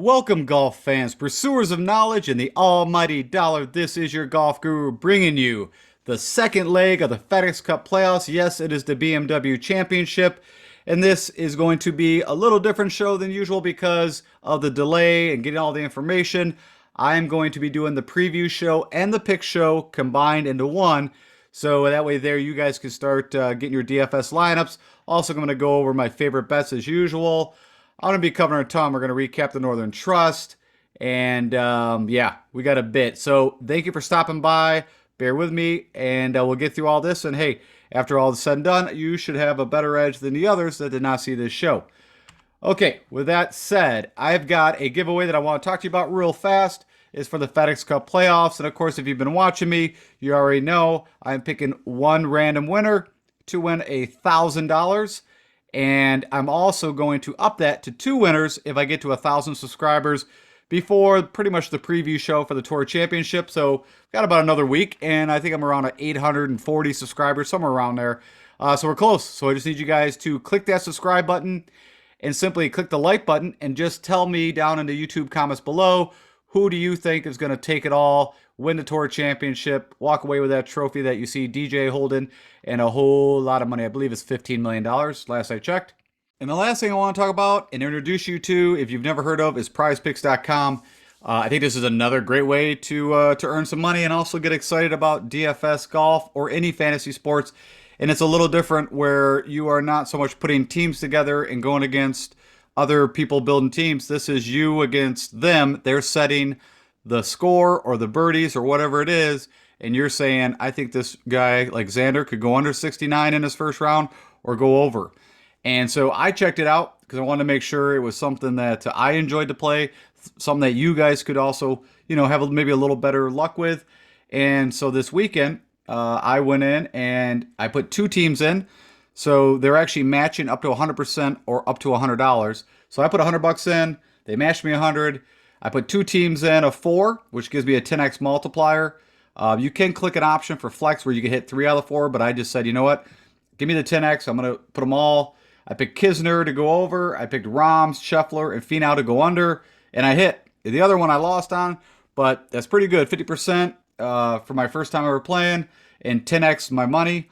Welcome, golf fans, pursuers of knowledge and the almighty dollar. This is your golf guru bringing you the second leg of the FedEx Cup playoffs. Yes, it is the BMW Championship, and this is going to be a little different show than usual because of the delay and getting all the information. I am going to be doing the preview show and the pick show combined into one. So that way there you guys can start getting your DFS lineups. Also, I'm going to go over my favorite bets as usual. I'm going to be covering a ton. We're going to recap the Northern Trust. And yeah, we got a bit. So thank you for stopping by. Bear with me, and we'll get through all this. And hey, after all is said and done, you should have a better edge than the others that did not see this show. Okay, with that said, I've got a giveaway that I want to talk to you about real fast. It's for the FedEx Cup playoffs. And of course, if you've been watching me, you already know I'm picking one random winner to win $1,000. And I'm also going to up that to two winners if I get to 1,000 subscribers before pretty much the preview show for the Tour Championship. So got about another week, and I think I'm around at 840 subscribers, somewhere around there. So we're close. So I just need you guys to click that subscribe button and simply click the like button and just tell me down in the YouTube comments below, who do you think is going to take it all, win the Tour Championship, walk away with that trophy that you see DJ holding, and a whole lot of money. I believe it's $15 million, last I checked. And the last thing I want to talk about and introduce you to, if you've never heard of, is prizepicks.com. I think this is another great way to earn some money and also get excited about DFS golf or any fantasy sports. And it's a little different where you are not so much putting teams together and going against other people building teams. This is you against them. They're setting the score or the birdies or whatever it is, and you're saying, I think this guy like Xander could go under 69 in his first round or go over. And so I checked it out because I wanted to make sure it was something that I enjoyed to play, something that you guys could also, have maybe a little better luck with. And so this weekend, I went in and I put two teams in. So they're actually matching up to 100% or up to $100. So I put $100 in. They matched me 100. I put two teams in of four, which gives me a 10x multiplier. You can click an option for flex where you can hit 3 out of 4, but I just said, you know what? Give me the 10x. I'm going to put them all. I picked Kisner to go over. I picked Rahms, Scheffler, and Finau to go under, and I hit. The other one I lost on, but that's pretty good. 50% for my first time ever playing, and 10x my money.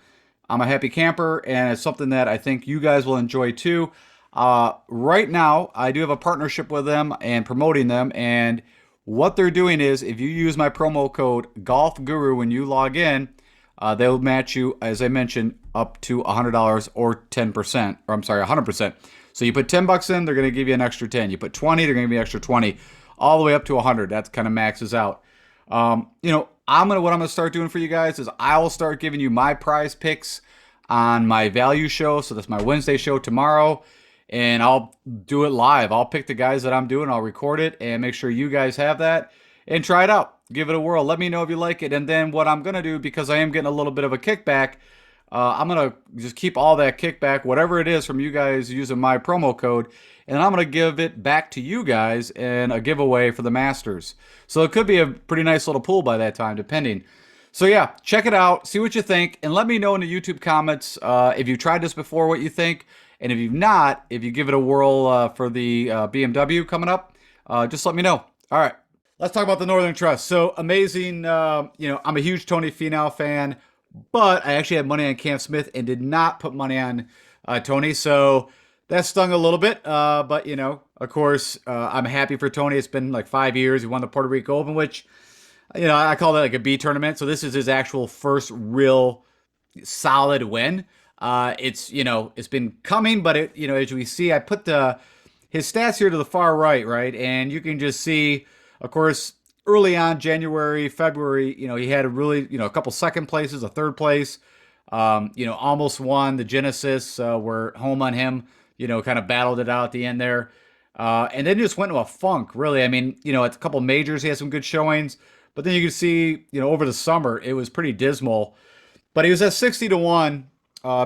I'm a happy camper, and it's something that I think you guys will enjoy too. Right now, I do have a partnership with them and promoting them, and what they're doing is if you use my promo code GolfGuru when you log in, they'll match you, as I mentioned, up to $100 or 10%, or I'm sorry, 100%. So you put $10 in, they're going to give you an extra 10. You put 20, they're going to give you an extra 20, all the way up to 100. That kind of maxes out. What I'm gonna start doing for you guys is I will start giving you my prize picks on my value show. So that's my Wednesday show tomorrow, and I'll do it live. I'll pick the guys that I'm doing. I'll record it and make sure you guys have that and try it out. Give it a whirl. Let me know if you like it. And then what I'm gonna do, because I am getting a little bit of a kickback, I'm gonna just keep all that kickback, whatever it is, from you guys using my promo code. And I'm going to give it back to you guys in a giveaway for the Masters. So it could be a pretty nice little pool by that time, depending. So yeah, check it out, see what you think, and let me know in the YouTube comments if you've tried this before, what you think. And if you've not, if you give it a whirl for the BMW coming up, just let me know. All right, let's talk about the Northern Trust. So amazing, I'm a huge Tony Finau fan, but I actually had money on Cam Smith and did not put money on Tony. So that stung a little bit, but, of course, I'm happy for Tony. It's been like 5 years. He won the Puerto Rico Open, which, I call that like a B tournament. So this is his actual first real solid win. It's been coming, but as we see, I put his stats here to the far right? And you can just see, of course, early on, January, February, he had a really, a couple second places, a third place, almost won the Genesis, we're home on him. Kind of battled it out at the end there. And then just went into a funk, really. I mean, at a couple majors, he had some good showings. But then you can see, over the summer, it was pretty dismal. But he was at 60-1.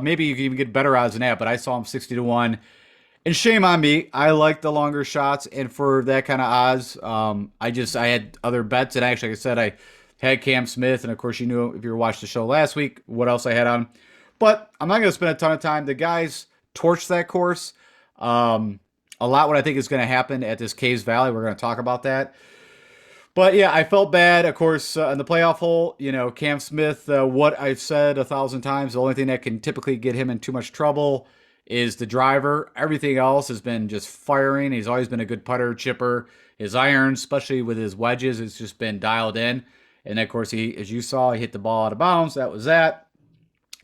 Maybe you can even get better odds than that, but I saw him 60-1. And shame on me. I like the longer shots. And for that kind of odds, I had other bets. And actually, like I said, I had Cam Smith. And of course, you knew if you watched the show last week, what else I had on. But I'm not going to spend a ton of time. The guys torched that course. a lot what I think is going to happen at this Caves Valley. We're going to talk about that. But yeah, I felt bad, of course, in the playoff hole. Cam Smith, what I've said 1,000 times, the only thing that can typically get him in too much trouble is the driver. Everything else has been just firing. He's always been a good putter, chipper. His irons, especially with his wedges, has just been dialed in. And of course, he, as you saw, he hit the ball out of bounds. That was that.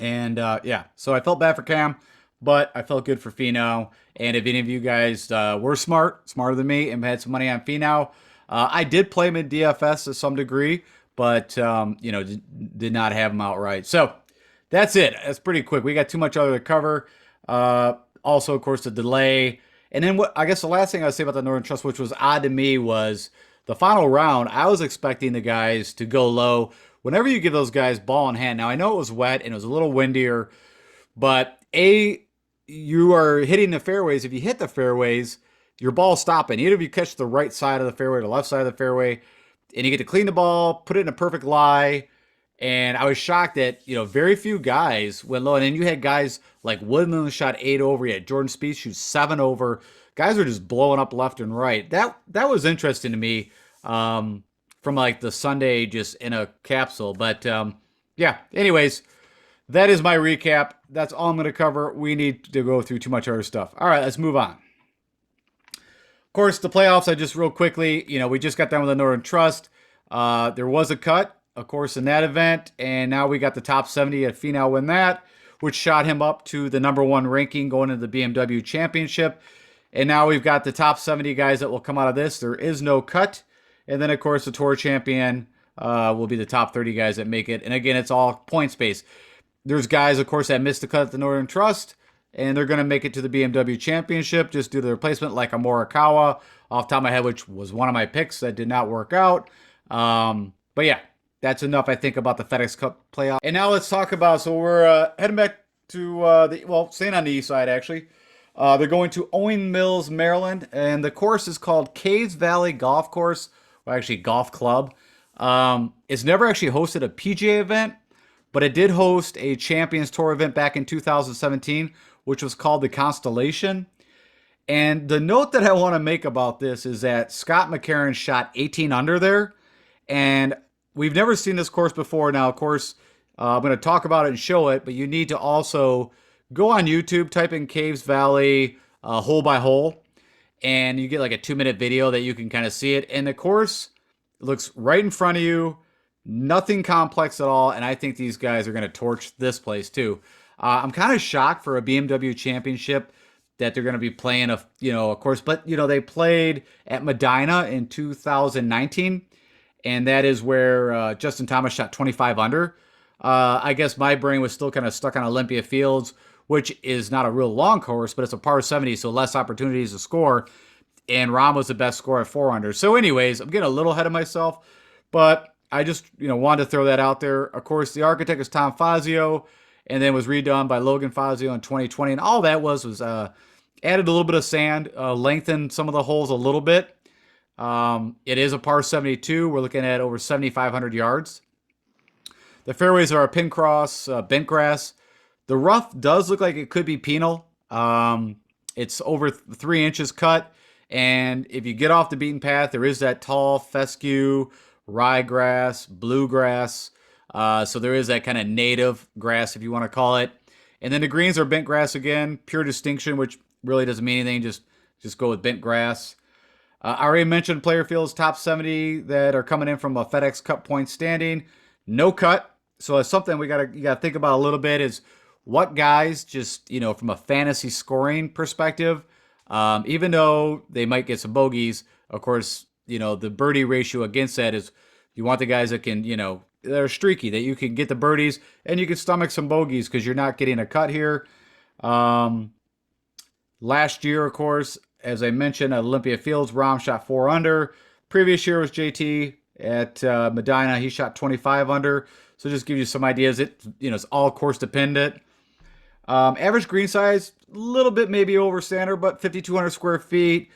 And yeah, so I felt bad for Cam, but I felt good for Finau. And if any of you guys were smarter than me, and had some money on Finau, I did play him in DFS to some degree, but did not have him outright. So that's it. That's pretty quick. We got too much other to cover. Also, of course, the delay. And then what I guess the last thing I would say about the Northern Trust, which was odd to me, was the final round. I was expecting the guys to go low. Whenever you give those guys ball in hand, now I know it was wet and it was a little windier, but you are hitting the fairways. If you hit the fairways, your ball's stopping. Either if you catch the right side of the fairway or the left side of the fairway, and you get to clean the ball, put it in a perfect lie. And I was shocked that, very few guys went low. And then you had guys like Woodland shot 8 over. You had Jordan Spieth shoot 7 over. Guys were just blowing up left and right. That was interesting to me from like the Sunday just in a capsule. But yeah, anyways, that is my recap. That's all I'm going to cover. We need to go through too much other stuff. All right, let's move on. Of course, the playoffs, I just real quickly, we just got done with the Northern Trust. There was a cut, of course, in that event, and now we got the top 70 at Finau win that, which shot him up to the #1 ranking going into the BMW Championship. And now we've got the top 70 guys that will come out of this. There is no cut. And then, of course, the Tour Champion will be the top 30 guys that make it. And again, it's all points-based. There's guys, of course, that missed the cut at the Northern Trust, and they're going to make it to the BMW Championship just due to their placement, like a Morikawa off the top of my head, which was one of my picks that did not work out. But yeah, that's enough, I think, about the FedEx Cup playoff. And now let's talk about, so we're heading back to, staying on the east side, actually. They're going to Owings Mills, Maryland, and the course is called Caves Valley Golf Course, or actually Golf Club. It's never actually hosted a PGA event, but it did host a Champions Tour event back in 2017, which was called the Constellation. And the note that I want to make about this is that Scott McCarron shot 18 under there, and we've never seen this course before. Now, of course, I'm going to talk about it and show it, but you need to also go on YouTube, type in Caves Valley hole by hole, and you get like a 2-minute video that you can kind of see it. And the course looks right in front of you, nothing complex at all, and I think these guys are going to torch this place too. I'm kind of shocked for a BMW Championship that they're going to be playing a course, but they played at Medina in 2019, and that is where Justin Thomas shot 25 under. I guess my brain was still kind of stuck on Olympia Fields, which is not a real long course, but it's a par 70, so less opportunities to score. And Rahm was the best scorer at 4 under. So anyways, I'm getting a little ahead of myself, but I just wanted to throw that out there. Of course, the architect is Tom Fazio, and then was redone by Logan Fazio in 2020. And all that was added a little bit of sand, lengthened some of the holes a little bit. It is a par 72. We're looking at over 7,500 yards. The fairways are a pin cross, bent grass. The rough does look like it could be penal. It's over 3 inches cut. And if you get off the beaten path, there is that tall fescue, ryegrass, bluegrass. So there is that kind of native grass, if you want to call it. And then the greens are bent grass again, pure distinction, which really doesn't mean anything. Just go with bent grass. I already mentioned player fields top 70 that are coming in from a FedEx Cup point standing. No cut. So it's something you gotta think about a little bit is what guys just, from a fantasy scoring perspective, even though they might get some bogeys, of course, the birdie ratio against that is you want the guys that can, that are streaky, that you can get the birdies and you can stomach some bogeys because you're not getting a cut here. Last year, of course, as I mentioned, at Olympia Fields, Rahm shot 4 under. Previous year was JT at Medina. He shot 25 under. So just give you some ideas. It's all course dependent. Average green size, a little bit maybe over standard, but 5,200 square feet.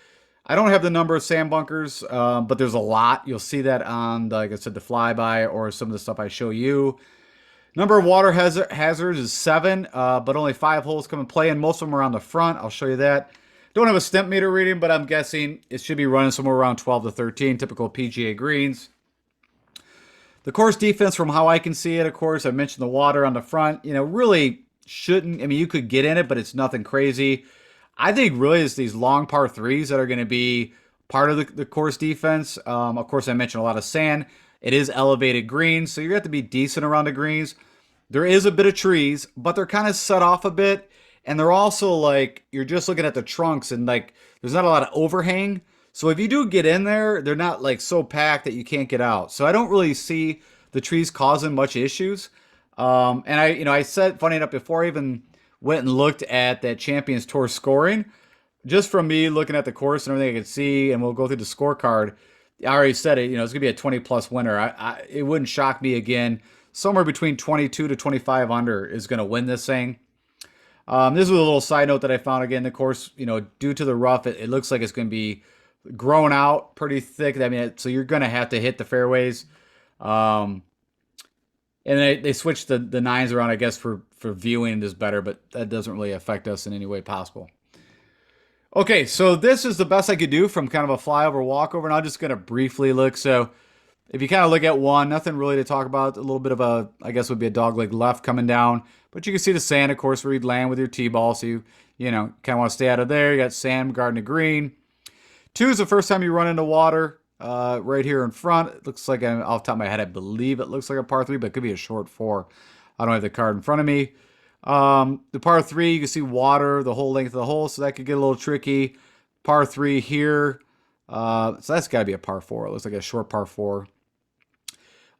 I don't have the number of sand bunkers, but there's a lot. You'll see that on, like I said, the flyby or some of the stuff I show you. Number of water hazards is 7, but only 5 holes come in play, and most of them are on the front. I'll show you that. Don't have a stimp meter reading, but I'm guessing it should be running somewhere around 12 to 13, typical PGA greens. The course defense, from how I can see it, of course, I mentioned the water on the front, really shouldn't. I mean, you could get in it, but it's nothing crazy. I think really it's these long par threes that are going to be part of the course defense. Of course, I mentioned a lot of sand. It is elevated greens, so you have to be decent around the greens. There is a bit of trees, but they're kind of set off a bit. And they're also like, you're just looking at the trunks and like, there's not a lot of overhang. So if you do get in there, they're not like so packed that you can't get out. So I don't really see the trees causing much issues. And I said, funny enough, before I even went and looked at that Champions Tour scoring, just from me looking at the course and everything I could see, and we'll go through the scorecard. I already said it, it's gonna be a 20 plus winner. It wouldn't shock me again. Somewhere between 22 to 25 under is gonna win this thing. This was a little side note that I found again. The course, due to the rough, it looks like it's going to be grown out pretty thick. I mean, so you're going to have to hit the fairways. And they switched the nines around, I guess, for viewing is better, but that doesn't really affect us in any way possible. Okay, so this is the best I could do from kind of a flyover walkover, and I'm just going to briefly look. So if you kind of look at one, nothing really to talk about. A little bit of I guess would be a dogleg left coming down. But you can see the sand, of course, where you'd land with your tee ball. So you kind of want to stay out of there. You got sand guarding the green. 2 is the first time you run into water right here in front. It looks like, off the top of my head, I believe it looks like a par 3, but it could be a short 4. I don't have the card in front of me. The par 3, you can see water the whole length of the hole, so that could get a little tricky. Par 3 here. So that's got to be a par 4. It looks like a short par 4.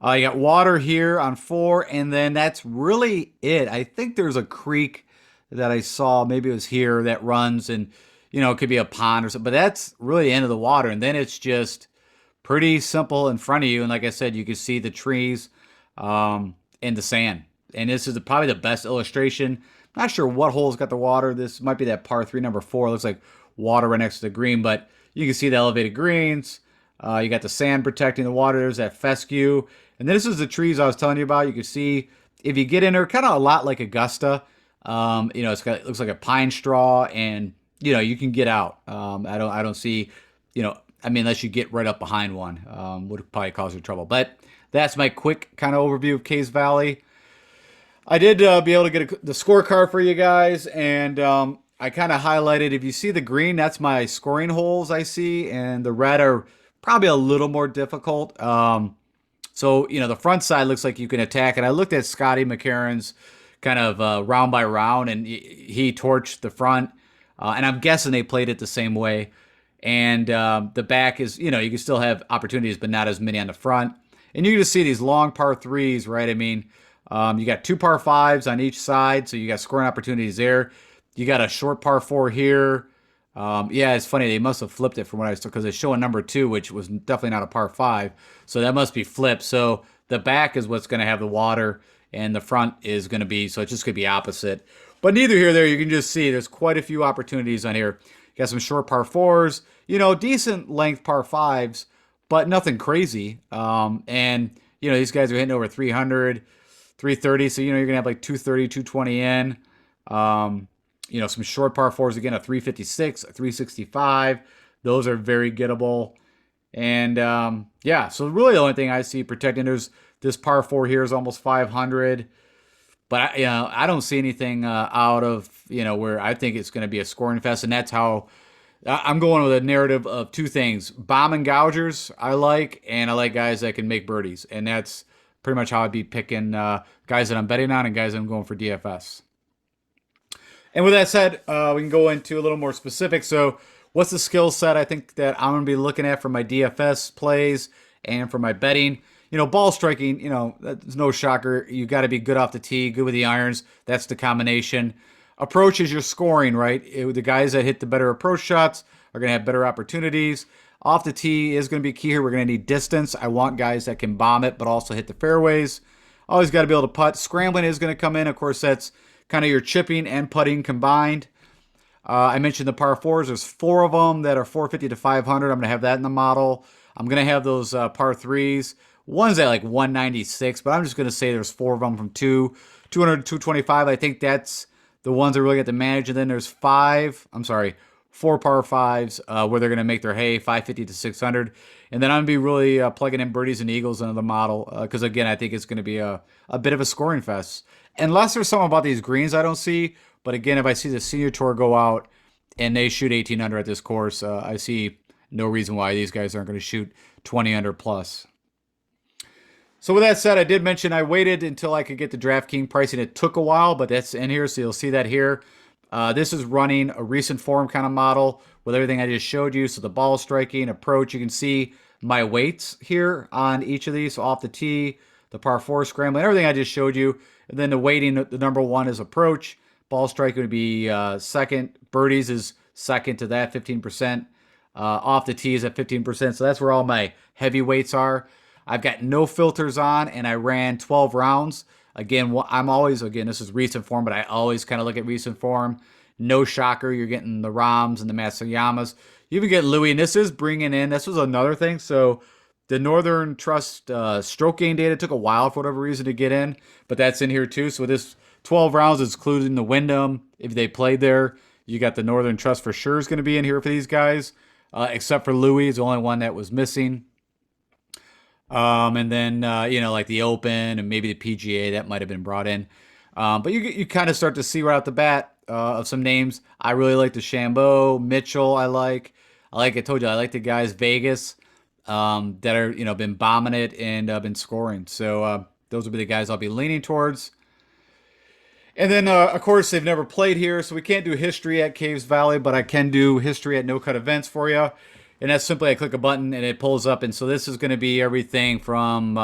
You got water here on 4, and then that's really it. I think there's a creek that I saw, maybe it was here, that runs, and, it could be a pond or something, but that's really the end of the water, and then it's just pretty simple in front of you, and like I said, you can see the trees and the sand, and this is probably the best illustration. Not sure what hole's got the water. This might be that par 3, number 4. It looks like water right next to the green, but you can see the elevated greens. You got the sand protecting the water. There's that fescue. And this is the trees I was telling you about. You can see if you get in there, kind of a lot like Augusta. It looks like a pine straw, and you can get out. I don't see, unless you get right up behind one, would probably cause you trouble. But that's my quick kind of overview of Caves Valley. I did be able to get the scorecard for you guys, and I kind of highlighted. If you see the green, that's my scoring holes I see, and the red are probably a little more difficult. So, the front side looks like you can attack. And I looked at Scotty McCarron's kind of round by round, and he torched the front. And I'm guessing they played it the same way. And the back is, you can still have opportunities, but not as many on the front. And you can just see these long par 3s, right? I mean, you got 2 par 5s on each side, so you got scoring opportunities there. You got a short par 4 here. Yeah, it's funny. They must have flipped it from what I saw, because it's showing number 2, which was definitely not a par 5. So that must be flipped. So the back is what's going to have the water, and the front is going to be, so it's just going to be opposite. But neither here or there, you can just see there's quite a few opportunities on here. You got some short par 4s, decent length par 5s, but nothing crazy. And, these guys are hitting over 300, 330. So, you're going to have like 230, 220 in. Some short par 4s, again, a 356, a 365. Those are very gettable. And, so really the only thing I see protecting, there's this par 4 here is almost 500. But, I don't see anything out of, where I think it's going to be a scoring fest. And that's how I'm going with a narrative of 2 things. Bomb and gougers I like, and I like guys that can make birdies. And that's pretty much how I'd be picking guys that I'm betting on and guys that I'm going for DFS. And with that said, we can go into a little more specific. So what's the skill set I think that I'm going to be looking at for my DFS plays and for my betting? Ball striking, that's no shocker. You got to be good off the tee, good with the irons. That's the combination. Approach is your scoring, right? The guys that hit the better approach shots are going to have better opportunities. Off the tee is going to be key here. We're going to need distance. I want guys that can bomb it, but also hit the fairways. Always got to be able to putt. Scrambling is going to come in. Of course, that's kind of your chipping and putting combined. I mentioned the par 4s. There's 4 of them that are 450 to 500. I'm going to have that in the model. I'm going to have those par 3s. One's at like 196, but I'm just going to say there's 4 of them from 200 to 225. I think that's the ones that really get to manage. And then there's 4 4 par 5s where they're going to make their hay, 550 to 600. And then I'm going to be really plugging in birdies and eagles into the model because, again, I think it's going to be a bit of a scoring fest. Unless there's something about these greens I don't see. But again, if I see the senior tour go out and they shoot 18 under at this course, I see no reason why these guys aren't going to shoot 20 under plus. So with that said, I did mention I waited until I could get the DraftKings pricing. It took a while, but that's in here, so you'll see that here. This is running a recent form kind of model with everything I just showed you. So the ball striking, approach, you can see my weights here on each of these. So off the tee, the par 4 scrambling, everything I just showed you. And then the weighting, the number 1 is approach. Ball striking would be second. Birdies is second to that, 15%. Off the tee is at 15%. So that's where all my heavy weights are. I've got no filters on, and I ran 12 rounds. Again, this is recent form, but I always kind of look at recent form. No shocker, you're getting the Rahms and the Matsuyamas. You even get Louis, and this is bringing in, this was another thing. So the Northern Trust stroke gain data took a while for whatever reason to get in, but that's in here too. So this 12 rounds is including the Wyndham. If they played there, you got the Northern Trust for sure is going to be in here for these guys, except for Louis, is the only one that was missing. And then, like the Open and maybe the PGA that might have been brought in. But you kind of start to see right out the bat of some names. I really like the Shambo, Mitchell. I told you, I like the guys Vegas that are, been bombing it and been scoring. So those will be the guys I'll be leaning towards. And then, of course, they've never played here, so we can't do history at Caves Valley, but I can do history at No Cut Events for you. And that's simply I click a button and it pulls up. And so this is going to be everything from,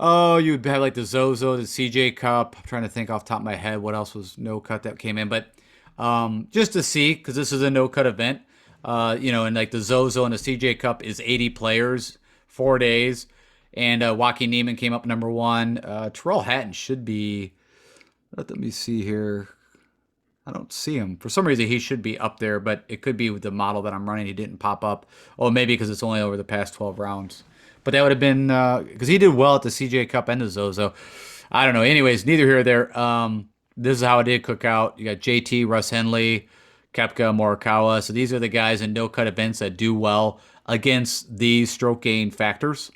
you would have like the Zozo, the CJ Cup. I'm trying to think off the top of my head what else was no cut that came in. But just to see, because this is a no cut event, and like the Zozo and the CJ Cup is 80 players, 4 days. And Joaquin Neiman came up number 1. Terrell Hatton should be, let me see here. I don't see him. For some reason, he should be up there, but it could be with the model that I'm running. He didn't pop up. Oh, maybe because it's only over the past 12 rounds. But that would have been because he did well at the CJ Cup and the Zozo. I don't know. Anyways, neither here or there. This is how it did cook out. You got JT, Russ Henley, Koepka, Morikawa. So these are the guys in no-cut events that do well against these stroke gain factors.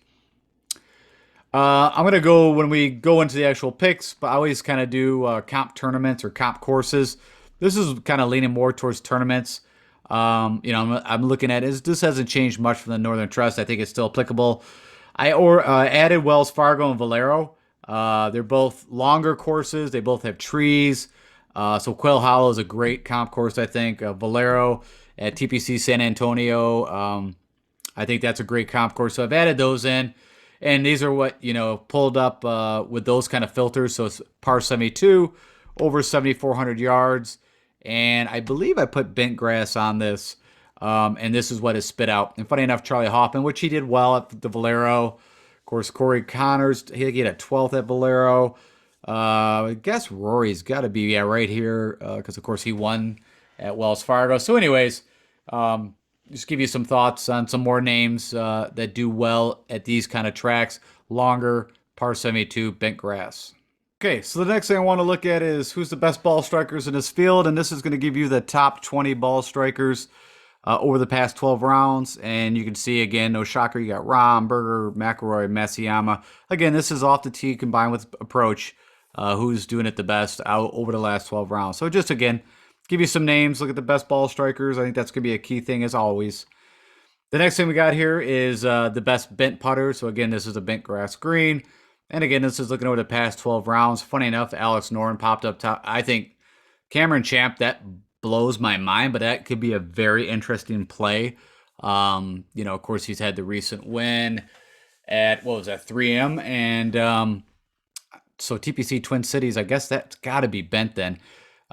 I'm going to go when we go into the actual picks, but I always kind of do comp tournaments or comp courses. This is kind of leaning more towards tournaments. I'm looking at it. This hasn't changed much from the Northern Trust. I think it's still applicable. I added Wells Fargo and Valero. They're both longer courses. They both have trees. So Quail Hollow is a great comp course, I think. Valero at TPC San Antonio. I think that's a great comp course. So I've added those in. And these are what, pulled up with those kind of filters. So it's par 72, over 7,400 yards. And I believe I put bent grass on this. And this is what is spit out. And funny enough, Charlie Hoffman, which he did well at the Valero. Of course, Corey Connors, he had a 12th at Valero. I guess Rory's got to be right here because, of course, he won at Wells Fargo. So anyways, just give you some thoughts on some more names that do well at these kind of tracks. Longer, par 72, bent grass. Okay, so the next thing I want to look at is who's the best ball strikers in this field, and this is going to give you the top 20 ball strikers over the past 12 rounds. And you can see, again, no shocker, you got Rahm, Berger, McIlroy, Matsuyama. Again, this is off the tee combined with approach, who's doing it the best out over the last 12 rounds. So just, again, give you some names, look at the best ball strikers. I think that's going to be a key thing as always. The next thing we got here is the best bent putter. So again, this is a bent grass green. And again, this is looking over the past 12 rounds. Funny enough, Alex Noren popped up top. I think Cameron Champ, that blows my mind, but that could be a very interesting play. Of course, he's had the recent win at, 3M? And so TPC Twin Cities, I guess that's got to be bent then.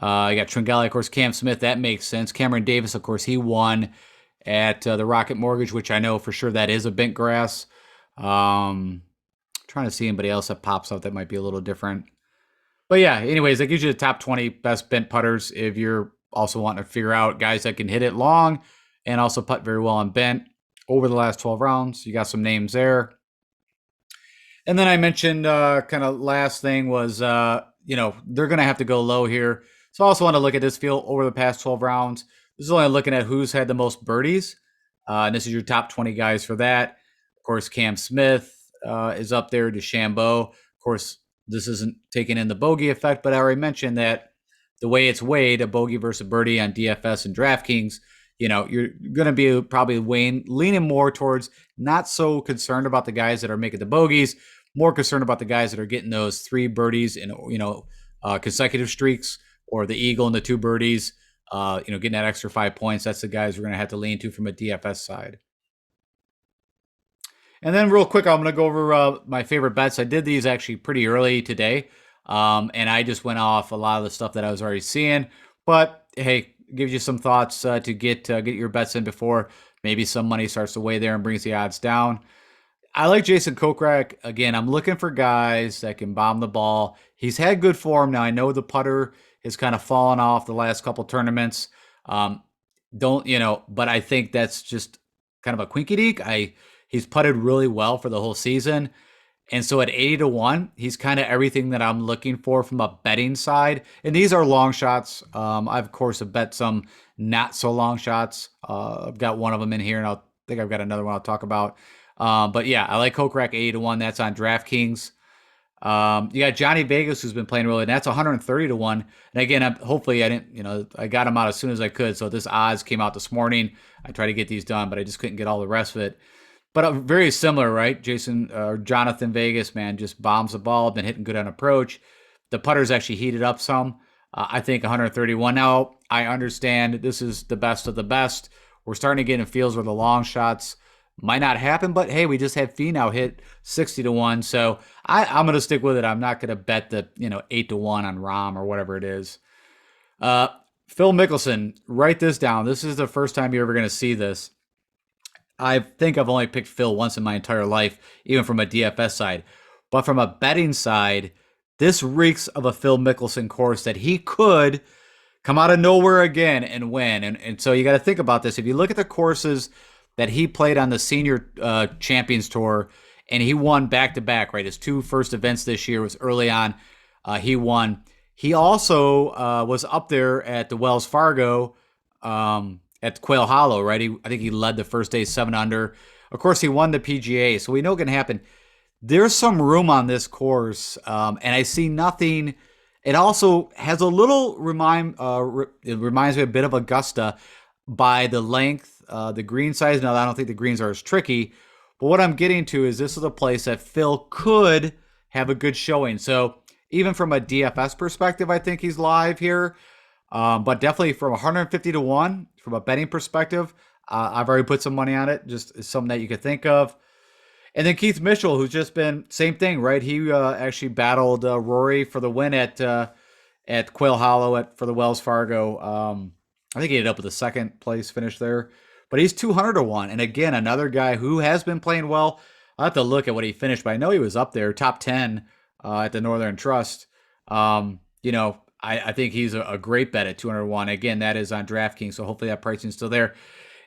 You got Tringali, of course, Cam Smith, that makes sense. Cameron Davis, of course, he won at the Rocket Mortgage, which I know for sure that is a bent grass. Trying to see anybody else that pops up that might be a little different. But yeah, anyways, that gives you the top 20 best bent putters if you're also wanting to figure out guys that can hit it long and also putt very well on bent over the last 12 rounds. You got some names there. And then I mentioned kind of last thing was, they're going to have to go low here. So I also want to look at this field over the past 12 rounds. This is only looking at who's had the most birdies. And this is your top 20 guys for that. Of course, Cam Smith is up there, DeChambeau. Of course, this isn't taking in the bogey effect, but I already mentioned that the way it's weighed, a bogey versus birdie on DFS and DraftKings, you're going to be probably leaning more towards not so concerned about the guys that are making the bogeys, more concerned about the guys that are getting those 3 birdies in, consecutive streaks, or the eagle and the 2 birdies, getting that extra 5 points. That's the guys we're going to have to lean to from a DFS side. And then real quick, I'm going to go over my favorite bets. I did these actually pretty early today, and I just went off a lot of the stuff that I was already seeing. But hey, gives you some thoughts to get your bets in before maybe some money starts to weigh there and brings the odds down. I like Jason Kokrak. Again, I'm looking for guys that can bomb the ball. He's had good form. Now, I know the putter has kind of fallen off the last couple tournaments. But I think that's just kind of a quinky dink. He's putted really well for the whole season. And so at 80 to 1, he's kind of everything that I'm looking for from a betting side. And these are long shots. I, of course, have bet some not so long shots. I've got one of them in here, and I think I've got another one I'll talk about. But yeah, I like Kokrak 80 to 1. That's on DraftKings. You got Johnny Vegas, who's been playing really, and that's 130 to 1. And again, hopefully I got him out as soon as I could. So this odds came out this morning. I tried to get these done, but I just couldn't get all the rest of it. But very similar, right? Jonathan Vegas, man, just bombs the ball, been hitting good on approach. The putter's actually heated up some. I think 131. Now, I understand this is the best of the best. We're starting to get in fields where the long shots might not happen, but hey, we just had Finau hit 60 to 1. So I'm going to stick with it. I'm not going to bet the 8 to 1 on Rahm or whatever it is. Phil Mickelson, write this down. This is the first time you're ever going to see this. I think I've only picked Phil once in my entire life, even from a DFS side. But from a betting side, this reeks of a Phil Mickelson course that he could come out of nowhere again and win. And so you got to think about this. If you look at the courses that he played on the Senior Champions Tour, and he won back-to-back, right? His 2 first events this year was early on. He won. He also was up there at the Wells Fargo at Quail Hollow, right? I think he led the first day 7 under. Of course, he won the PGA, so we know what can happen. There's some room on this course, and I see nothing. It also has a little it reminds me a bit of Augusta by the length, the green size. Now, I don't think the greens are as tricky, but what I'm getting to is this is a place that Phil could have a good showing. So even from a DFS perspective, I think he's live here. But definitely from 150 to 1, from a betting perspective, I've already put some money on it. Just something that you could think of. And then Keith Mitchell, who's just been same thing, right? He actually battled Rory for the win at Quail Hollow for the Wells Fargo. I think he ended up with a second place finish there. But he's 200 to 1. And again, another guy who has been playing well. I'll have to look at what he finished, but I know he was up there, top 10 at the Northern Trust. I think he's a great bet at 201. Again, that is on DraftKings, so hopefully that pricing is still there.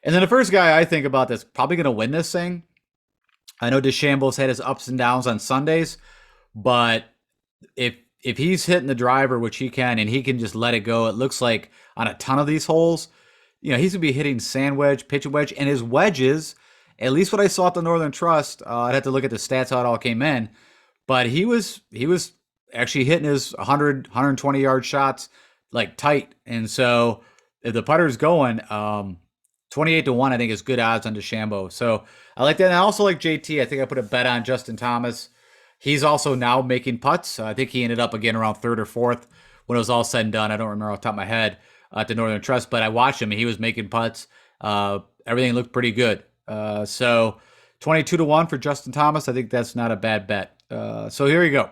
And then the first guy I think about that's probably going to win this thing, I know DeChambeau's had his ups and downs on Sundays, but if he's hitting the driver, which he can, and he can just let it go, it looks like on a ton of these holes, he's going to be hitting sand wedge, pitch wedge, and his wedges, at least what I saw at the Northern Trust, I'd have to look at the stats how it all came in, but he was actually hitting his 100, 120-yard shots like tight. And so if the putter's going, 28 to 1, I think is good odds on DeChambeau. So I like that. And I also like JT. I think I put a bet on Justin Thomas. He's also now making putts. I think he ended up again around 3rd or 4th when it was all said and done. I don't remember off the top of my head at the Northern Trust, but I watched him and he was making putts. Everything looked pretty good. So 22 to 1 for Justin Thomas. I think that's not a bad bet. So here you go.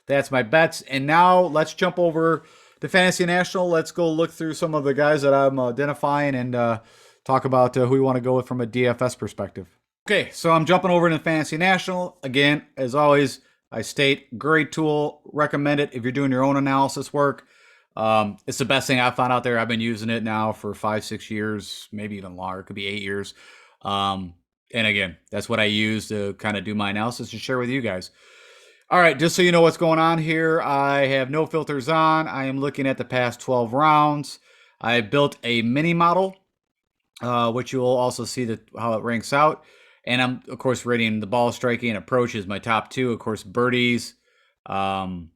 That's my bets. And now let's jump over to Fantasy National. Let's go look through some of the guys that I'm identifying and talk about who we want to go with from a DFS perspective. Okay, so I'm jumping over to Fantasy National. Again, as always, I state, great tool. Recommend it if you're doing your own analysis work. It's the best thing I've found out there. I've been using it now for 5-6 years, maybe even longer. It could be 8 years. And again, that's what I use to kind of do my analysis and share with you guys. All right, just so you know what's going on here, I have no filters on. I am looking at the past 12 rounds. I built a mini model which you will also see how it ranks out. And I'm, of course, rating the ball striking and approach is my top two. Of course, birdies. Um,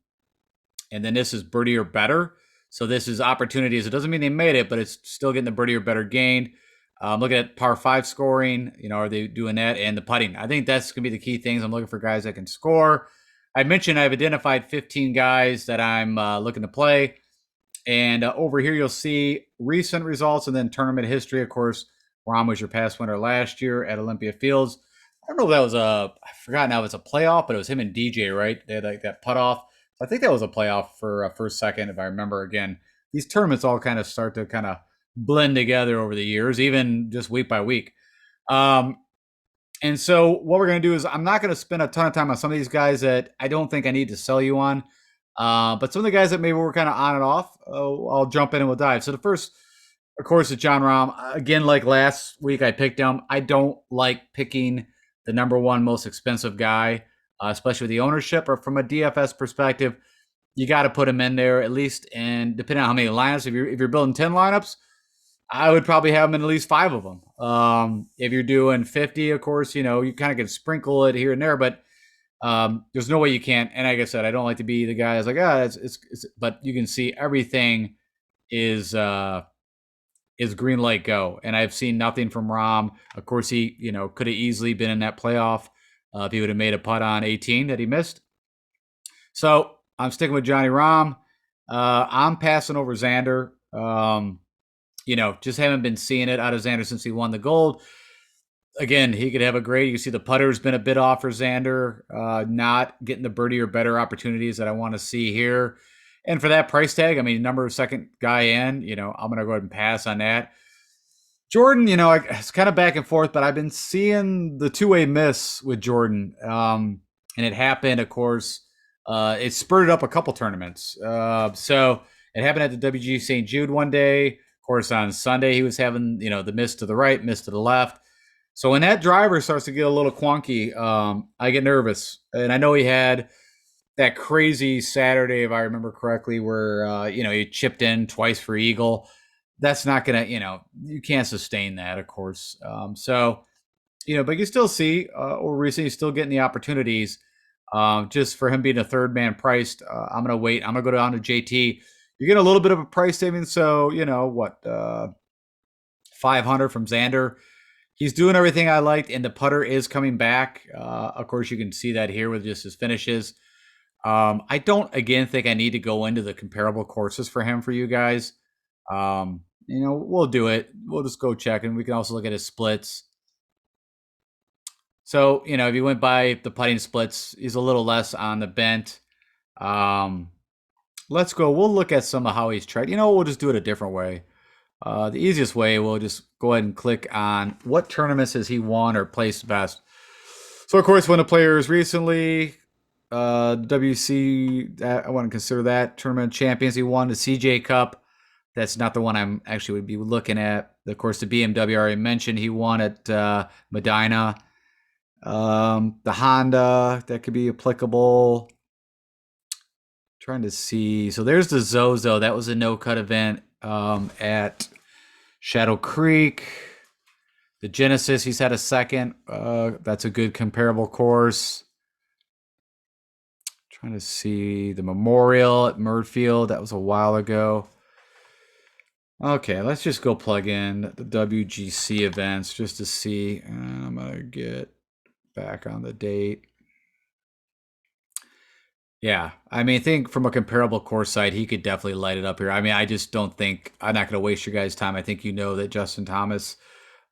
and then this is birdie or better. So this is opportunities. It doesn't mean they made it, but it's still getting the birdie or better gained. Looking at par five scoring, are they doing that? And the putting. I think that's going to be the key things. I'm looking for guys that can score. I mentioned I've identified 15 guys that I'm looking to play. And over here, you'll see recent results and then tournament history. Of course, Rahm was your past winner last year at Olympia Fields. I don't know if that was I forgot now if it's a playoff, but it was him and DJ, right? They had like that putt off. So I think that was a playoff for first, second, if I remember. Again, these tournaments all kind of start to kind of blend together over the years, even just week by week. And so what we're going to do is I'm not going to spend a ton of time on some of these guys that I don't think I need to sell you on. But some of the guys that maybe we're kind of on and off, I'll jump in and we'll dive. So the first, of course, is Jon Rahm. Again, like last week, I picked him. I don't like picking the number one most expensive guy, especially with the ownership or from a DFS perspective. You got to put him in there at least, and depending on how many lineups, if you're building 10 lineups, I would probably have him in at least 5 of them. If you're doing 50, of course, you kind of can sprinkle it here and there, but there's no way you can't. And like I said, I don't like to be the guy that's like, it's but you can see everything is green light go. And I've seen nothing from Rahm. Of course, he, could have easily been in that playoff if he would have made a putt on 18 that he missed. So I'm sticking with Johnny Rahm. I'm passing over Xander. Just haven't been seeing it out of Xander since he won the gold. Again, he could have a great. You can see the putter's been a bit off for Xander, not getting the birdie or better opportunities that I want to see here. And for that price tag, I mean, number second guy in, I'm going to go ahead and pass on that. Jordan, it's kind of back and forth, but I've been seeing the two-way miss with Jordan. And it happened, of course, it spurred up a couple tournaments. So it happened at the WG St. Jude one day. Of course, on Sunday, he was having, the miss to the right, miss to the left. So when that driver starts to get a little quonky, I get nervous. And I know he had that crazy Saturday, if I remember correctly, where, he chipped in twice for eagle. That's not going to, you can't sustain that, of course. But you still see, or recently, he's still getting the opportunities. Just for him being a third man priced, I'm going to wait. I'm going to go down to JT. You're getting a little bit of a price savings. So, 500 from Xander. He's doing everything I liked, and the putter is coming back. Of course, you can see that here with just his finishes. I don't, again, think I need to go into the comparable courses for him for you guys. We'll do it. We'll just go check, and we can also look at his splits. So, if you went by the putting splits, he's a little less on the bent. Let's go. We'll look at some of how he's tried. We'll just do it a different way. The easiest way, we'll just go ahead and click on what tournaments has he won or placed best. So, of course, when a player is recently, WC, I want to consider that tournament champions. He won the CJ Cup. That's not the one I'm actually would be looking at. Of course, the BMW I already mentioned. He won at Medina. The Honda, that could be applicable. Trying to see. So there's the Zozo. That was a no-cut event at Shadow Creek. The Genesis, he's had a second. That's a good comparable course. Trying to see the Memorial at Murdfield. That was a while ago. Okay, let's just go plug in the WGC events just to see. And I'm going to get back on the date. Yeah, I mean, I think from a comparable course side, he could definitely light it up here. I mean, I just don't think I'm not going to waste your guys' time. I think that Justin Thomas,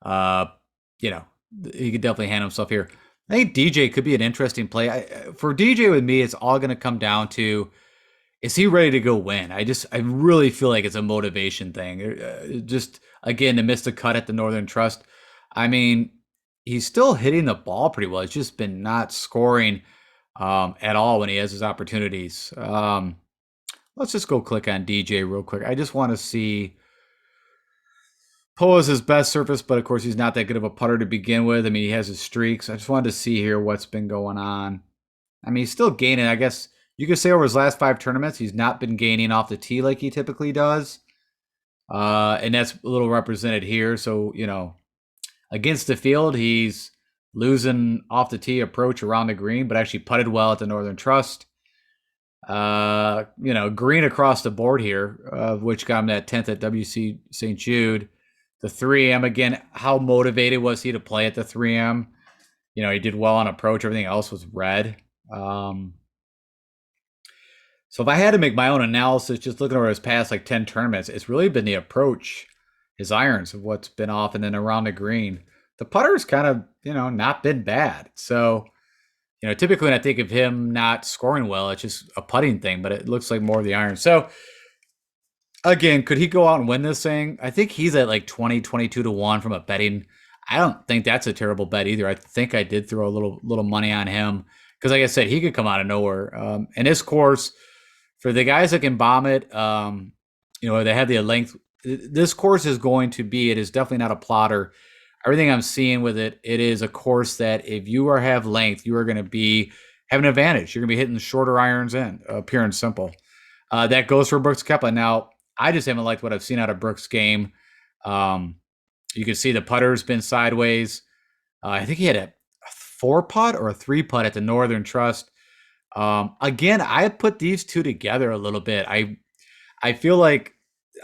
he could definitely handle himself here. I think DJ could be an interesting play. For DJ with me, it's all going to come down to, is he ready to go win? I really feel like it's a motivation thing. Just, again, to miss the cut at the Northern Trust. I mean, he's still hitting the ball pretty well. It's just been not scoring at all when he has his opportunities. Let's just go click on DJ real quick. I just want to see. Poa is his best surface, but of course he's not that good of a putter to begin with. I mean, he has his streaks. I just wanted to see here what's been going on. I mean, he's still gaining. I guess you could say over his last 5 tournaments, he's not been gaining off the tee like he typically does. And that's a little represented here. So, against the field, he's losing off the tee approach around the green, but actually putted well at the Northern Trust. Green across the board here, which got him that 10th at WC St. Jude. The 3M, again, how motivated was he to play at the 3M? He did well on approach. Everything else was red. So if I had to make my own analysis, just looking over his past 10 tournaments, it's really been the approach, his irons of what's been off, and then around the green. The putter's kind of, not been bad. So, typically when I think of him not scoring well, it's just a putting thing, but it looks like more of the iron. So again, could he go out and win this thing? I think he's at 20, 22 to 1 from a betting. I don't think that's a terrible bet either. I think I did throw a little money on him because, like I said, he could come out of nowhere. And this course, for the guys that can bomb it, they have the length. This course is going to be, it is definitely not a plotter. Everything I'm seeing with it, it is a course that if you have length, you are going to have an advantage. You're going to be hitting the shorter irons in, pure and simple. That goes for Brooks Koepka. Now, I just haven't liked what I've seen out of Brooks' game. You can see the putter's been sideways. I think he had a 4-putt or a 3-putt at the Northern Trust. Again, I put these two together a little bit. I feel like,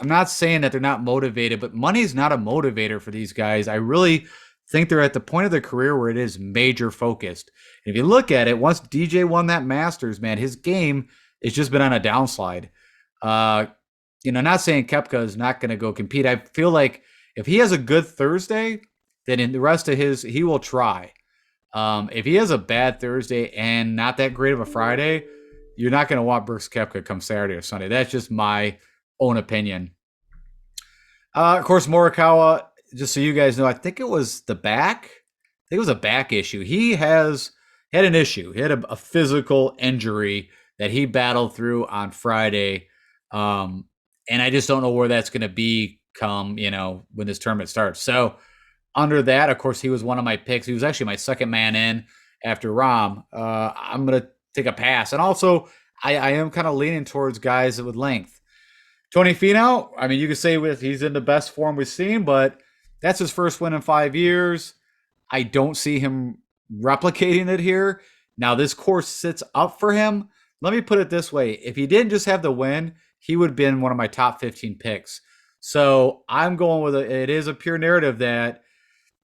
I'm not saying that they're not motivated, but money's not a motivator for these guys. I really think they're at the point of their career where it is major focused. And if you look at it, once DJ won that Masters, man, his game has just been on a downslide. Not saying Koepka is not going to go compete. I feel like if he has a good Thursday, then in the rest of he will try. If he has a bad Thursday and not that great of a Friday, you're not going to want Brooks Koepka come Saturday or Sunday. That's just my own opinion. Of course, Morikawa, just so you guys know, I think it was the back. I think it was a back issue. He had an issue. He had a physical injury that he battled through on Friday. And I just don't know where that's going to be come, when this tournament starts. So under that, of course, he was one of my picks. He was actually my second man in after Rahm. I'm going to take a pass. And also, I am kind of leaning towards guys with length. Tony Finau, I mean, you could say he's in the best form we've seen, but that's his first win in 5 years. I don't see him replicating it here. Now, this course sits up for him. Let me put it this way. If he didn't just have the win, he would have been one of my top 15 picks. So I'm going with it is a pure narrative that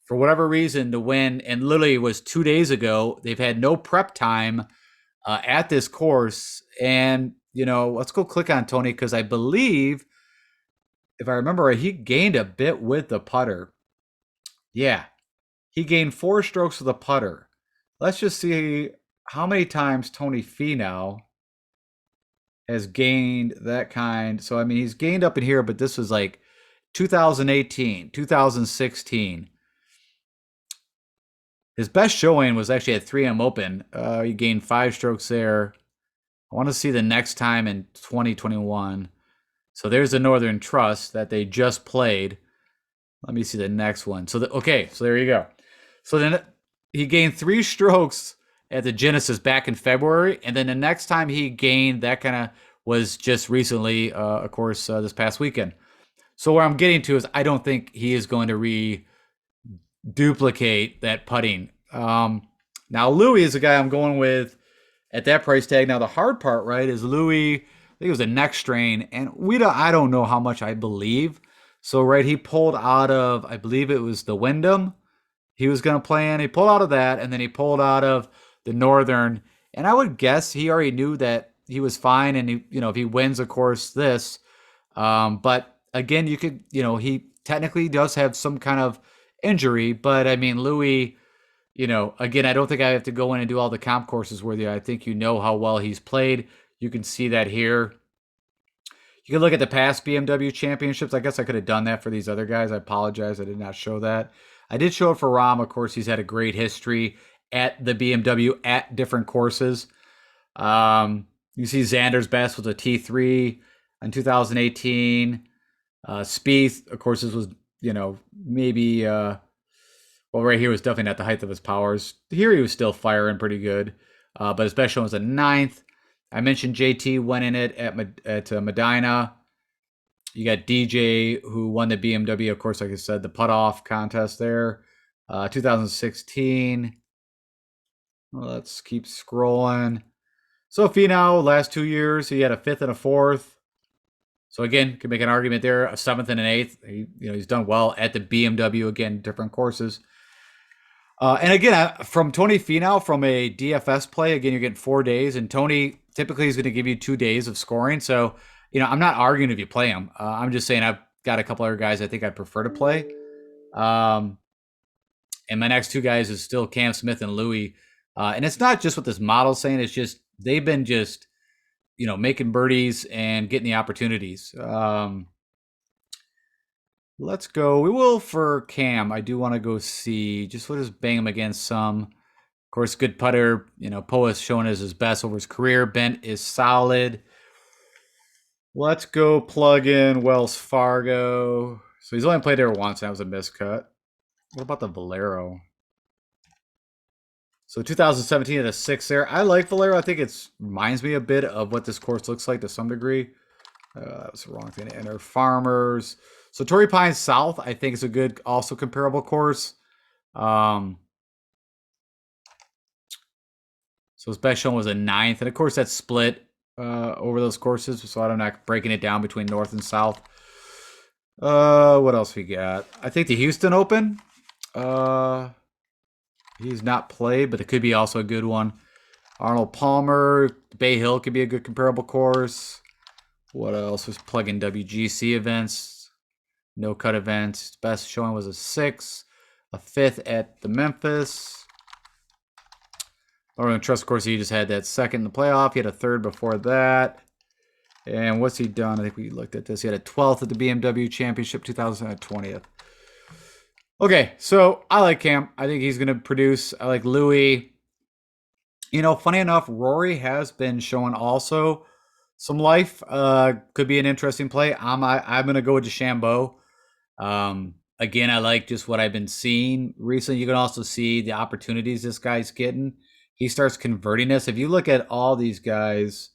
for whatever reason, the win, and literally it was 2 days ago, they've had no prep time at this course. And, let's go click on Tony because I believe, if I remember right, he gained a bit with the putter. Yeah, he gained 4 strokes with the putter. Let's just see how many times Tony Finau has gained that kind. So, I mean, he's gained up in here, but this was 2018, 2016. His best showing was actually at 3M Open. He gained 5 strokes there. I want to see the next time in 2021. So there's the Northern Trust that they just played. Let me see the next one. So there you go. So then he gained 3 strokes at the Genesis back in February, and then the next time he gained that kind of was just recently, of course, this past weekend. So where I'm getting to is I don't think he is going to duplicate that putting. Now Louis is the guy I'm going with at that price tag. Now the hard part, right, is Louis, I think it was a neck strain, and I don't know how much I believe. So right, he pulled out of, I believe it was the Wyndham he was going to play in. He pulled out of that, and then he pulled out of the Northern. And I would guess he already knew that he was fine, and if he wins, of course, this. But again, you could, he technically does have some kind of injury, but I mean, Louis, again, I don't think I have to go in and do all the comp courses with you. I think how well he's played. You can see that here. You can look at the past BMW championships. I guess I could have done that for these other guys. I apologize. I did not show that. I did show it for Rahm. Of course, he's had a great history at the BMW at different courses. You see Xander's best was a T3 in 2018. Spieth, of course, this was, maybe, right here was definitely not the height of his powers. Here he was still firing pretty good, but his best showing was a 9th. I mentioned JT went in it at Medina. You got DJ, who won the BMW, of course, like I said, the putt-off contest there. 2016. Let's keep scrolling. So Finau, last 2 years, he had a 5th and a 4th. So again, can make an argument there, a 7th and an 8th. He's done well at the BMW, again, different courses. And again, from Tony Finau, from a DFS play, again, you're getting 4 days, and Tony typically is going to give you 2 days of scoring. So, I'm not arguing if you play him. I'm just saying I've got a couple other guys I think I'd prefer to play. And my next 2 guys is still Cam Smith and Louis. And it's not just what this model's saying. It's just they've been just, making birdies and getting the opportunities. Let's go. We will for Cam. I do want to go see. We'll just bang him against some. Of course, good putter. Poa's showing as his best over his career. Bent is solid. Let's go plug in Wells Fargo. So he's only played there once, and that was a miscut. What about the Valero? So 2017 at a 6 there. I like Valero. I think it reminds me a bit of what this course looks like to some degree. That was the wrong thing to enter. Farmers. So Torrey Pines South, I think, is a good, also comparable course. So his best showing was a 9th. And of course, that's split over those courses. So I'm not breaking it down between North and South. What else we got? I think the Houston Open. He's not played, but it could be also a good one. Arnold Palmer. Bay Hill could be a good comparable course. What else was plugging WGC events? No cut events. Best showing was a 6, a 5th at the Memphis. Northern Trust, of course, he just had that 2nd in the playoff. He had a 3rd before that. And what's he done? I think we looked at this. He had a 12th at the BMW Championship, 2020th. Okay, so I like Cam. I think he's going to produce. I like Louis. Funny enough, Rory has been showing also some life. Could be an interesting play. I'm going to go with DeChambeau. Again, I like just what I've been seeing recently. You can also see the opportunities this guy's getting. He starts converting this. If you look at all these guys,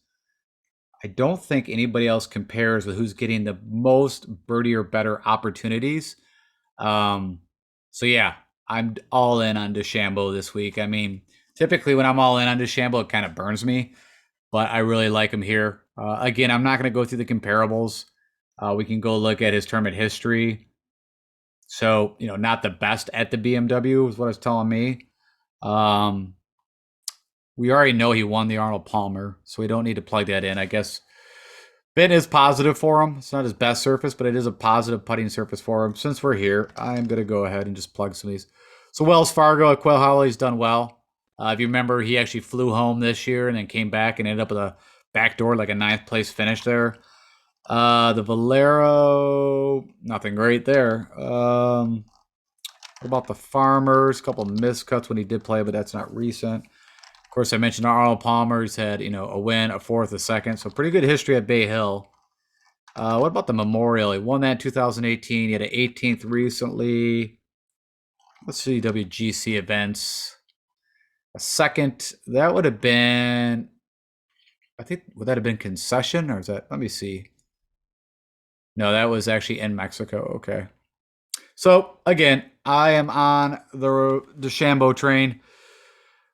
I don't think anybody else compares with who's getting the most birdie or better opportunities. So yeah, I'm all in on DeChambeau this week. I mean, typically when I'm all in on DeChambeau, it kind of burns me, but I really like him here. Again, I'm not going to go through the comparables. We can go look at his tournament history. So, not the best at the BMW is what it's telling me. We already know he won the Arnold Palmer, so we don't need to plug that in. I guess Bent is positive for him. It's not his best surface, but it is a positive putting surface for him. Since we're here, I'm going to go ahead and just plug some of these. So Wells Fargo at Quail Holly's done well. If you remember, he actually flew home this year and then came back and ended up with a backdoor, like a 9th place finish there. The Valero, nothing great there. What about the Farmers? A couple of miscuts when he did play, but that's not recent. Of course, I mentioned Arnold Palmer. He's had, a win, a 4th, a 2nd. So pretty good history at Bay Hill. What about the Memorial? He won that in 2018. He had an 18th recently. Let's see, WGC events. A 2nd. That would have been, I think, would that have been concession? Or is that, let me see. No, that was actually in Mexico. Okay. So, again, I am on the DeChambeau train.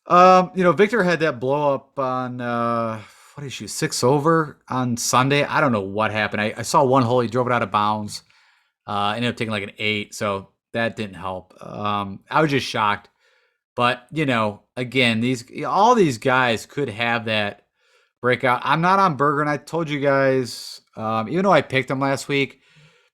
Victor had that blow up on, what did he shoot, 6 over on Sunday? I don't know what happened. I saw one hole, he drove it out of bounds. Ended up taking like an 8, so that didn't help. I was just shocked. But, again, all these guys could have that breakout. I'm not on Berger, and I told you guys, even though I picked him last week,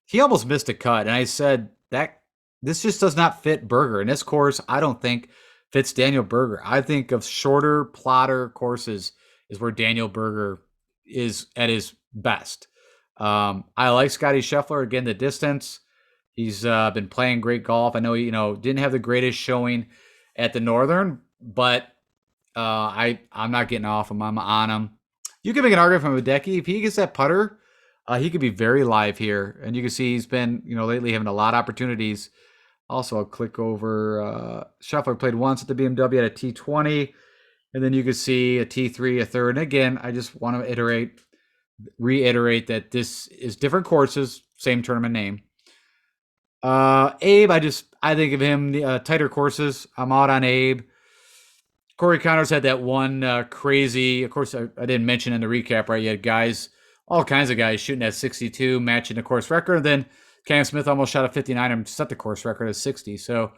he almost missed a cut. And I said that this just does not fit Berger. And this course, I don't think fits Daniel Berger. I think of shorter, plotter courses is where Daniel Berger is at his best. I like Scotty Scheffler. Again, the distance. He's been playing great golf. I know he, didn't have the greatest showing at the Northern, but I'm not getting off him. I'm on him. You can make an argument from Hideki. If he gets that putter, he could be very live here. And you can see he's been, lately having a lot of opportunities. Also, I'll click over. Scheffler played once at the BMW at a T20. And then you can see a T3, a 3rd. And again, I just want to iterate. reiterate that this is different courses, same tournament name. Abe, I think of him tighter courses. I'm out on Abe. Corey Connors had that one crazy. Of course, I didn't mention in the recap, right? You had guys, all kinds of guys shooting at 62, matching the course record. And then Cam Smith almost shot a 59 and set the course record at 60. So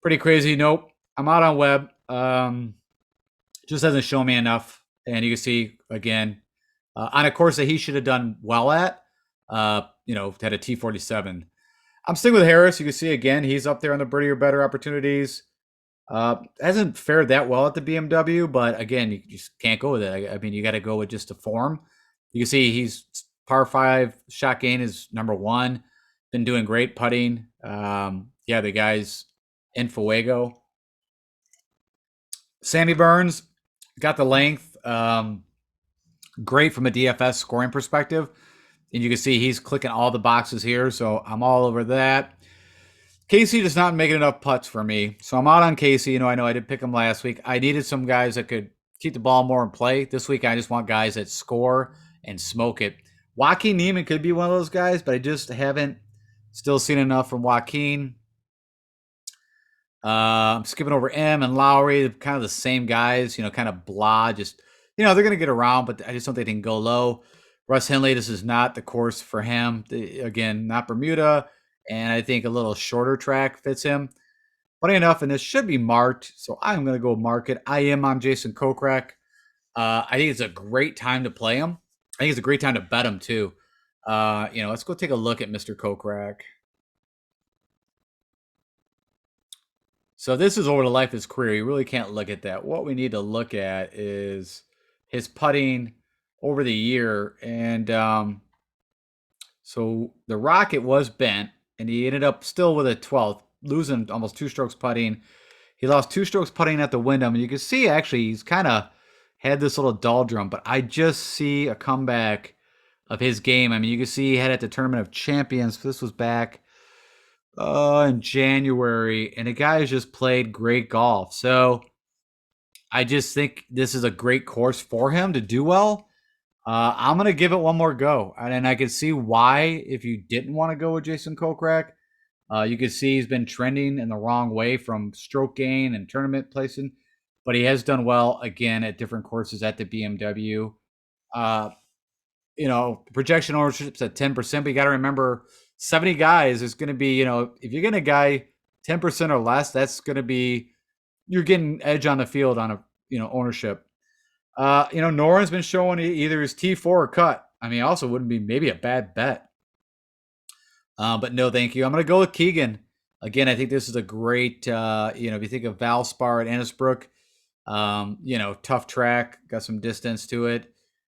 pretty crazy. Nope. I'm out on Webb. Just doesn't show me enough. And you can see again on a course that he should have done well at. Had a T47. I'm sticking with Harris. You can see again he's up there on the birdie or better opportunities. Hasn't fared that well at the BMW, but again, you just can't go with it. I mean, you got to go with just the form. You can see he's par 5 shot gain is number 1. Been doing great putting. The guy's in Fuego. Sammy Burns got the length. Great from a DFS scoring perspective. And you can see he's clicking all the boxes here, so I'm all over that. Casey does not make enough putts for me, so I'm out on Casey. I know I did pick him last week. I needed some guys that could keep the ball more in play. This week, I just want guys that score and smoke it. Joaquin Niemann could be one of those guys, but I just haven't still seen enough from Joaquin. I'm skipping over M and Lowry, kind of the same guys, kind of blah. Just, they're going to get around, but I just don't think they can go low. Russ Henley, this is not the course for him. Again, not Bermuda. And I think a little shorter track fits him. Funny enough, and this should be marked, so I'm going to go mark it. I am on Jason Kokrak. I think it's a great time to play him. I think it's a great time to bet him, too. Let's go take a look at Mr. Kokrak. So this is over the life of his career. You really can't look at that. What we need to look at is his putting over the year. And so the Rocket was bent, and he ended up still with a 12th, losing almost 2 strokes putting. He lost 2 strokes putting at the Wyndham. And you can see, actually, he's kind of had this little doldrum, but I just see a comeback of his game. I mean, you can see he had at the Tournament of Champions. This was back in January, and the guy has just played great golf. So I just think this is a great course for him to do well. I'm going to give it one more go. And I can see why, if you didn't want to go with Jason Kokrak, you can see he's been trending in the wrong way from stroke gain and tournament placing, but he has done well again at different courses at the BMW. Projection ownership's at 10%, but you got to remember 70 guys is going to be, if you're getting a guy 10% or less, that's going to be, you're getting edge on the field on a, ownership. Noren's been showing either his T4 or cut. I mean, also wouldn't be maybe a bad bet. But no, thank you. I'm going to go with Keegan. Again, I think this is a great, if you think of Valspar at Innisbrook, tough track, got some distance to it.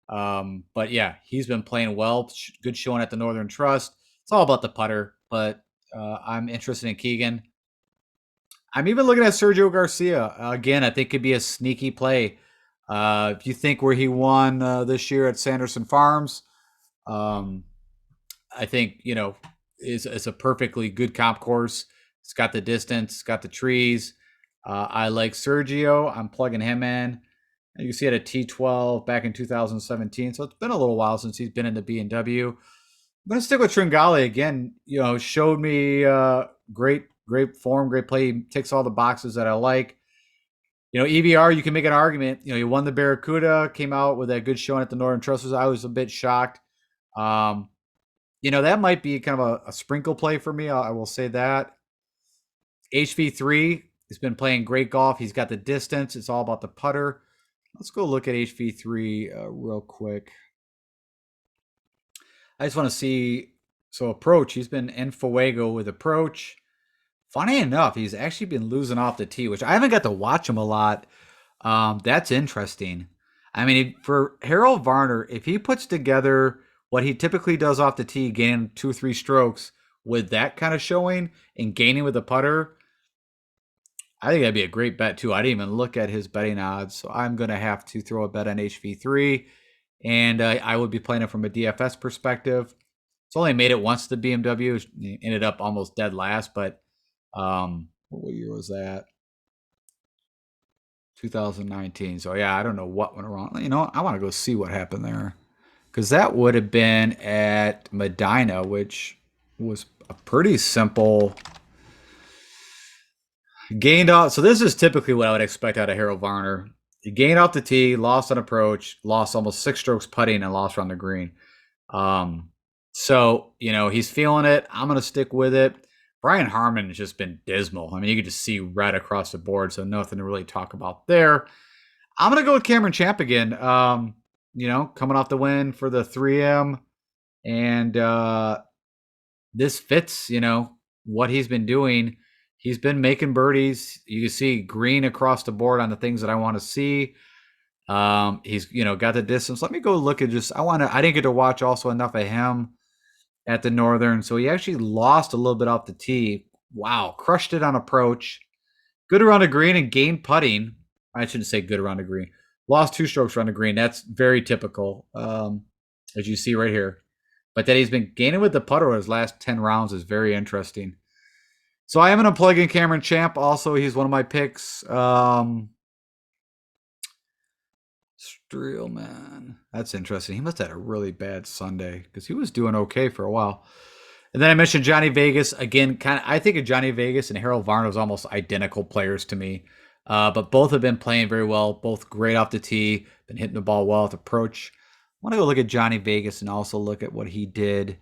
But yeah, he's been playing well. Good showing at the Northern Trust. It's all about the putter, but I'm interested in Keegan. I'm even looking at Sergio Garcia. Again, I think could be a sneaky play. If you think where he won this year at Sanderson Farms, I think, is a perfectly good comp course. It's got the distance, it's got the trees. I like Sergio. I'm plugging him in. You can see at a T12 back in 2017. So it's been a little while since he's been in the B&W. I'm going to stick with Tringali again. Showed me great form, great play. He ticks all the boxes that I like. EVR, you can make an argument. He won the Barracuda, came out with a good showing at the Northern Trust. I was a bit shocked. That might be kind of a sprinkle play for me. I will say that. HV3 has been playing great golf. He's got the distance. It's all about the putter. Let's go look at HV3 real quick. I just want to see. So approach, he's been in Fuego with approach. Funny enough, he's actually been losing off the tee, which I haven't got to watch him a lot. That's interesting. I mean, for Harold Varner, if he puts together what he typically does off the tee, gaining 2 or 3 strokes with that kind of showing and gaining with the putter, I think that'd be a great bet too. I didn't even look at his betting odds, so I'm going to have to throw a bet on HV3, and I would be playing it from a DFS perspective. It's only made it once to the BMW. It ended up almost dead last, but what year was that? 2019. So yeah, I don't know what went wrong. I want to go see what happened there. because that would have been at Medina, which was a pretty simple gained off. So this is typically what I would expect out of Harold Varner. He gained off the tee, lost on approach, lost almost 6 strokes putting, and lost around the green. So, he's feeling it. I'm going to stick with it. Brian Harman has just been dismal. I mean, you could just see red across the board, so nothing to really talk about there. I'm going to go with Cameron Champ again. Coming off the win for the 3M. And this fits, what he's been doing. He's been making birdies. You can see green across the board on the things that I want to see. He's, got the distance. Let me go look at I didn't get to watch also enough of him at the Northern. So he actually lost a little bit off the tee. Wow. Crushed it on approach. Good around the green and gained putting. I shouldn't say good around the green. Lost 2 strokes around the green. That's very typical, as you see right here. But that he's been gaining with the putter his last 10 rounds is very interesting. So I am going to plug in Cameron Champ. Also, he's one of my picks. Streelman. That's interesting. He must have had a really bad Sunday because he was doing okay for a while. And then I mentioned Johnny Vegas. Again, I think of Johnny Vegas and Harold Varner as almost identical players to me. But both have been playing very well. Both great off the tee. Been hitting the ball well at the approach. I want to go look at Johnny Vegas and also look at what he did.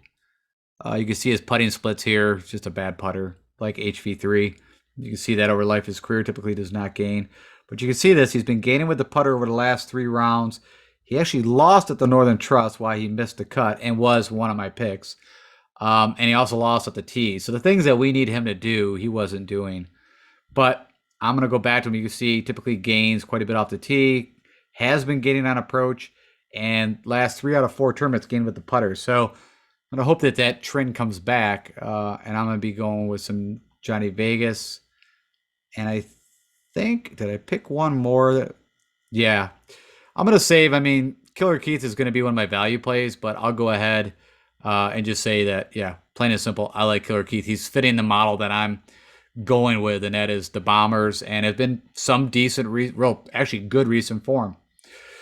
You can see his putting splits here. It's just a bad putter, like HV3. You can see that over life. His career typically does not gain. But you can see this. He's been gaining with the putter over the last 3 rounds. He actually lost at the Northern Trust while he missed the cut and was one of my picks. And he also lost at the tee. So the things that we need him to do, he wasn't doing. But I'm going to go back to him. You can see typically gains quite a bit off the tee. Has been gaining on approach. And last 3 out of 4 tournaments gained with the putter. So I'm going to hope that trend comes back. And I'm going to be going with some Johnny Vegas. And I think, did I pick one more? Yeah. I'm going to save. I mean, Killer Keith is going to be one of my value plays, but I'll go ahead and just say that, yeah, plain and simple, I like Killer Keith. He's fitting the model that I'm going with, and that is the Bombers, and have been some decent, actually good recent form.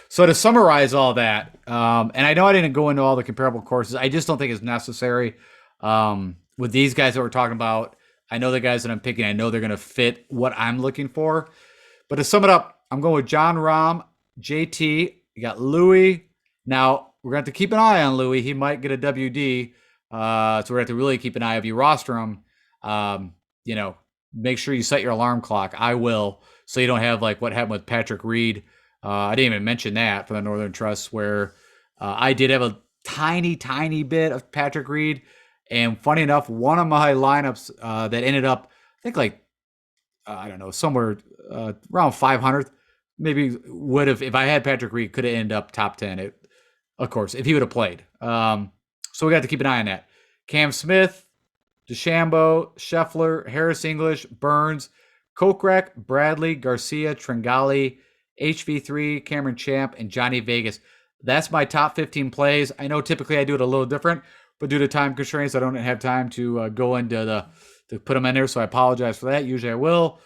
So to summarize all that, and I know I didn't go into all the comparable courses. I just don't think it's necessary. With these guys that we're talking about, I know the guys that I'm picking, I know they're going to fit what I'm looking for. But to sum it up, I'm going with John Rahm, JT. You got Louis. Now, we're going to have to keep an eye on Louis. He might get a WD. So we're going to have to really keep an eye. If you roster him, make sure you set your alarm clock. I will. So you don't have like what happened with Patrick Reed. I didn't even mention that for the Northern Trust, where I did have a tiny, tiny bit of Patrick Reed. And funny enough, one of my lineups that ended up, I think I don't know, somewhere around 500th, maybe would have, if I had Patrick Reed, could have ended up top 10, of course, if he would have played. So we got to keep an eye on that. Cam Smith, DeChambeau, Scheffler, Harris English, Burns, Kokrak, Bradley, Garcia, Tringali, HV3, Cameron Champ, and Johnny Vegas. That's my top 15 plays. I know typically I do it a little different, but due to time constraints, I don't have time to go into to put them in there, so I apologize for that. Usually I will,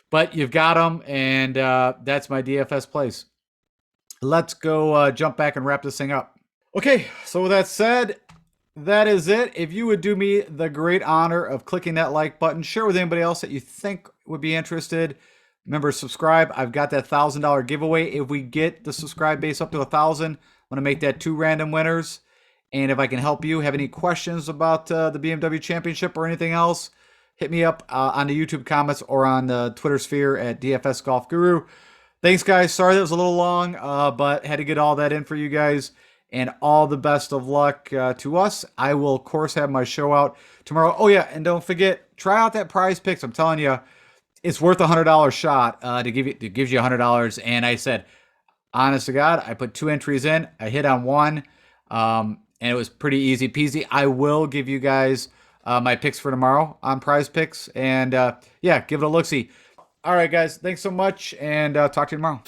but you've got them, and that's my DFS plays. Let's go jump back and wrap this thing up. Okay, so with that said, that is it. If you would do me the great honor of clicking that like button, share with anybody else that you think would be interested. Remember, subscribe. I've got that $1,000 giveaway. If we get the subscribe base up to 1,000, I'm going to make that 2 random winners. And if I can help you, have any questions about the BMW Championship or anything else, hit me up on the YouTube comments or on the Twitter sphere at DFS Golf Guru. Thanks, guys. Sorry that was a little long, but had to get all that in for you guys. And all the best of luck to us. I will, of course, have my show out tomorrow. Oh, yeah, and don't forget, try out that Prize Picks. I'm telling you, it's worth a $100 shot to give you. It gives you $100. And I said, honest to God, I put 2 entries in. I hit on one, and it was pretty easy peasy. I will give you guys my picks for tomorrow on Prize Picks. And, yeah, give it a look-see. All right, guys, thanks so much, and talk to you tomorrow.